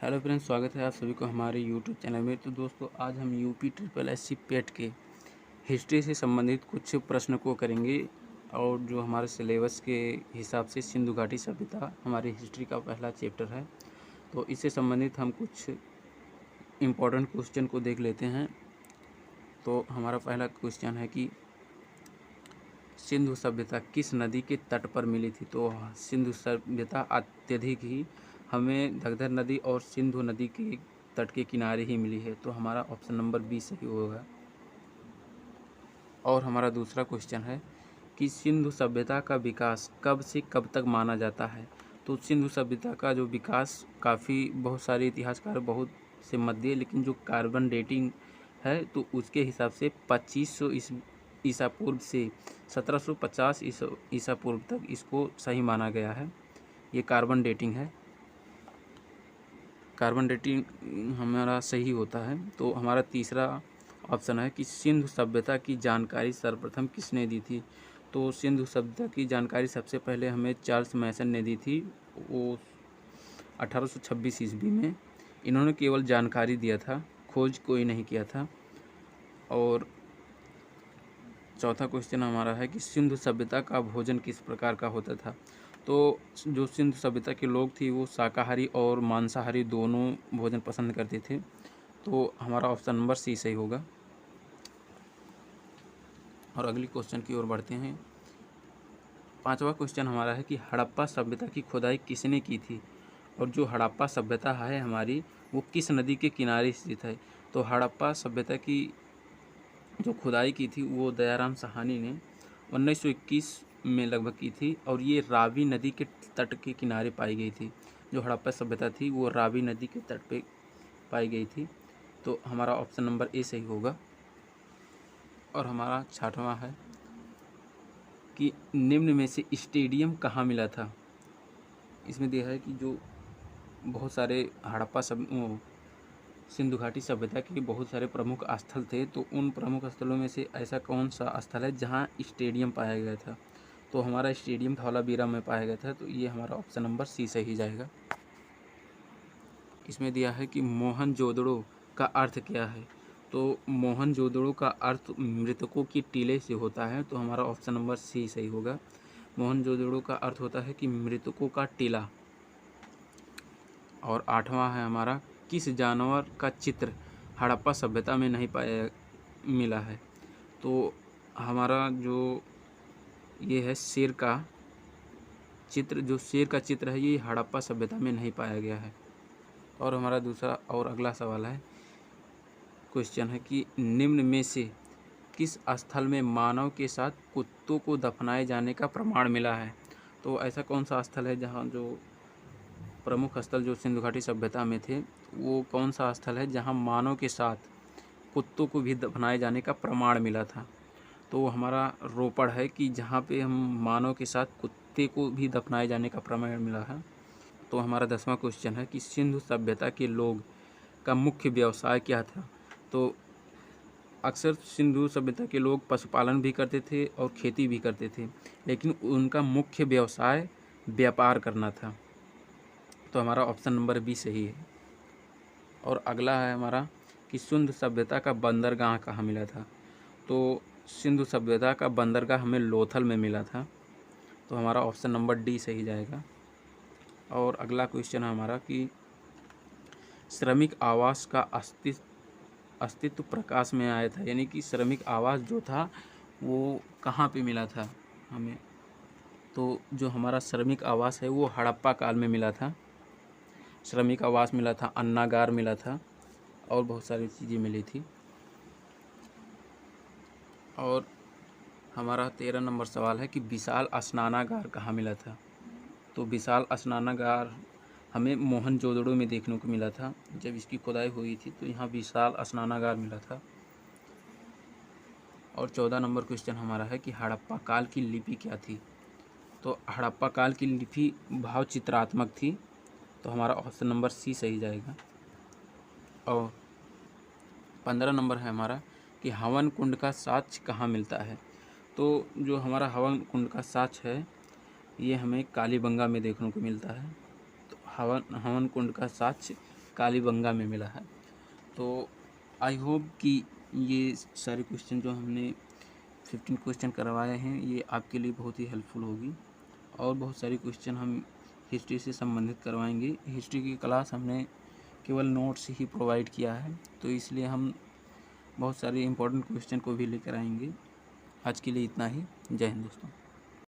Hello friends, स्वागत है आप सभी को हमारे यूट्यूब चैनल में। तो दोस्तों, आज हम यूपी ट्रिपल एससी पेट के हिस्ट्री से संबंधित कुछ प्रश्न को करेंगे। और जो हमारे सिलेबस के हिसाब से सिंधु घाटी सभ्यता हमारी हिस्ट्री का पहला चैप्टर है, तो इससे संबंधित हम कुछ इम्पोर्टेंट क्वेश्चन को देख लेते हैं। तो हमारा पहला क्वेश्चन है कि सिंधु सभ्यता किस नदी के तट पर मिली थी। तो सिंधु सभ्यता अत्यधिक ही हमें घग्गर नदी और सिंधु नदी के तट के किनारे ही मिली है। तो हमारा ऑप्शन नंबर बी सही होगा। और हमारा दूसरा क्वेश्चन है कि सिंधु सभ्यता का विकास कब से कब तक माना जाता है। तो सिंधु सभ्यता का जो विकास बहुत सारे इतिहासकार बहुत से मत दिए, लेकिन जो कार्बन डेटिंग है तो उसके हिसाब से 2500 ईसा पूर्व से 1750 ईसा पूर्व तक इसको सही माना गया है। ये कार्बन डेटिंग है। कार्बन डेटिंग हमारा सही होता है। तो हमारा तीसरा ऑप्शन है कि सिंधु सभ्यता की जानकारी सर्वप्रथम किसने दी थी। तो सिंधु सभ्यता की जानकारी सबसे पहले हमें चार्ल्स मैसन ने दी थी, वो 1826 ईस्वी में। इन्होंने केवल जानकारी दिया था, खोज कोई नहीं किया था। और चौथा क्वेश्चन हमारा है कि सिंधु सभ्यता का भोजन किस प्रकार का होता था। तो जो सिंधु सभ्यता के लोग थे वो शाकाहारी और मांसाहारी दोनों भोजन पसंद करते थे। तो हमारा ऑप्शन नंबर सी सही होगा। और अगली क्वेश्चन की ओर बढ़ते हैं। पांचवा क्वेश्चन हमारा है कि हड़प्पा सभ्यता की खुदाई किसने की थी। और जो हड़प्पा सभ्यता है हमारी, वो किस नदी के किनारे स्थित है। तो हड़प्पा सभ्यता की जो खुदाई की थी वो दयाराम साहनी ने 1921 में लगभग की थी। और ये रावी नदी के तट के किनारे पाई गई थी। जो हड़प्पा सभ्यता थी वो रावी नदी के तट पे पाई गई थी। तो हमारा ऑप्शन नंबर ए सही होगा। और हमारा छठवां है कि निम्न में से स्टेडियम कहाँ मिला था। इसमें दिया है कि जो बहुत सारे सिंधु घाटी सभ्यता के बहुत सारे प्रमुख स्थल थे, तो उन प्रमुख स्थलों में से ऐसा कौन सा स्थल है जहां स्टेडियम पाया गया था। तो हमारा स्टेडियम धौलावीरा में पाया गया था। तो ये हमारा ऑप्शन नंबर सी सही जाएगा। इसमें दिया है कि मोहनजोदड़ो का अर्थ क्या है। तो मोहनजोदड़ो का अर्थ मृतकों की टीले से होता है। तो हमारा ऑप्शन नंबर सी सही होगा। मोहनजोदड़ो का अर्थ होता है कि मृतकों का टीला। और आठवां है हमारा, किस जानवर का चित्र हड़प्पा सभ्यता में नहीं मिला है। तो हमारा जो ये है शेर का चित्र, जो शेर का चित्र है ये हड़प्पा सभ्यता में नहीं पाया गया है। और हमारा दूसरा और अगला सवाल है, क्वेश्चन है कि निम्न में से किस स्थल में मानव के साथ कुत्तों को दफनाए जाने का प्रमाण मिला है। तो ऐसा कौन सा स्थल है जहाँ जो प्रमुख स्थल जो सिंधु घाटी सभ्यता में थे, वो कौन सा स्थल है जहाँ मानव के साथ कुत्तों को भी दफनाए जाने का प्रमाण मिला था। तो हमारा रोपड़ है कि जहाँ पे हम मानव के साथ कुत्ते को भी दफनाए जाने का प्रमाण मिला है। तो हमारा 10वां क्वेश्चन है कि सिंधु सभ्यता के लोग का मुख्य व्यवसाय क्या था। तो अक्सर सिंधु सभ्यता के लोग पशुपालन भी करते थे और खेती भी करते थे, लेकिन उनका मुख्य व्यवसाय व्यापार करना था। तो हमारा ऑप्शन नंबर बी सही है। और अगला है हमारा कि सिंधु सभ्यता का बंदरगाह कहाँ मिला था। तो सिंधु सभ्यता का बंदरगाह हमें लोथल में मिला था। तो हमारा ऑप्शन नंबर डी सही जाएगा। और अगला क्वेश्चन है हमारा कि श्रमिक आवास का अस्तित्व प्रकाश में आया था, यानी कि श्रमिक आवास जो था वो कहाँ पे मिला था हमें। तो जो हमारा श्रमिक आवास है वो हड़प्पा काल में मिला था। श्रमिक आवास मिला था, अन्नागार मिला था और बहुत सारी चीज़ें मिली थी। और हमारा 13 नंबर सवाल है कि विशाल स्नानागार कहाँ मिला था। तो विशाल स्नानागार हमें मोहनजोदड़ो में देखने को मिला था। जब इसकी खुदाई हुई थी तो यहाँ विशाल स्नानागार मिला था। और 14 नंबर क्वेश्चन हमारा है कि हड़प्पा काल की लिपि क्या थी। तो हड़प्पा काल की लिपि भाव चित्रात्मक थी। तो हमारा ऑप्शन नंबर सी सही जाएगा। और 15 नंबर है हमारा कि हवन कुंड का साक्ष्य कहाँ मिलता है। तो जो हमारा हवन कुंड का साक्ष्य है ये हमें कालीबंगा में देखने को मिलता है। तो हवन कुंड का साक्ष्य कालीबंगा में मिला है। तो आई होप कि ये सारे क्वेश्चन जो हमने 15 क्वेश्चन करवाए हैं ये आपके लिए बहुत ही हेल्पफुल होगी। और बहुत सारे क्वेश्चन हम हिस्ट्री से संबंधित करवाएंगे। हिस्ट्री की क्लास हमने केवल नोट्स ही प्रोवाइड किया है, तो इसलिए हम बहुत सारे इम्पोर्टेंट क्वेश्चन को भी लेकर आएंगे। आज के लिए इतना ही। जय हिंद दोस्तों।